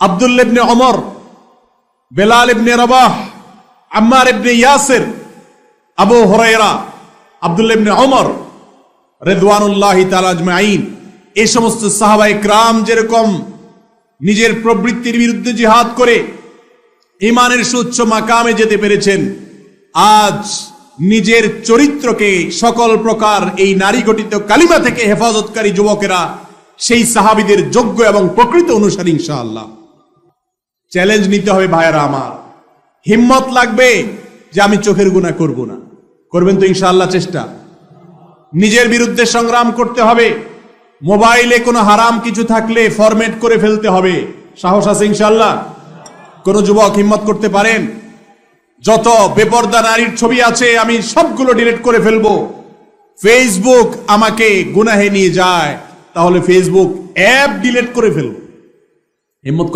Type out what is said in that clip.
আব্দুল্লাহ ইবনে ওমর, বেলাল ইবনে রবাহ, আম্মার ইবনে ইয়াসির, আবু হুরায়রা, আব্দুল্লাহ ইবনে ওমর রিদওয়ানুল্লাহি তাআলা আজমাইন, এই সমস্ত সাহাবায়ে কিরাম যেরকম নিজের প্রবৃত্তির বিরুদ্ধে জিহাদ করে ঈমানের সুউচ্চ মাকামে যেতে পেরেছেন, আজ নিজের চরিত্রকে সকল প্রকার এই নারী গঠিত কালিমা থেকে হেফাজতকারী যুবকেরা সেই সাহাবীদের যোগ্য এবং প্রকৃত অনুসারী ইনশাআল্লাহ। চ্যালেঞ্জ নিতে হবে ভাইয়েরা আমার, হিম্মত লাগবে যে আমি চোখের গুনাহ করব না। করবেন তো ইনশাআল্লাহ চেষ্টা? নিজের বিরুদ্ধে সংগ্রাম করতে হবে। মোবাইলে কোনো হারাম কিছু থাকলে ফরম্যাট করে ফেলতে হবে। সাহস আছে ইনশাআল্লাহ? কোন যুবক হিম্মত করতে পারেন? যত বেপরদা নারীর ছবি আছে আমি সবগুলো ডিলিট করে ফেলবো। ফেসবুক আমাকে গুনাহে নিয়ে যায়, তাহলে ফেসবুক অ্যাপ ডিলিট করে ফেলবো। হিম্মত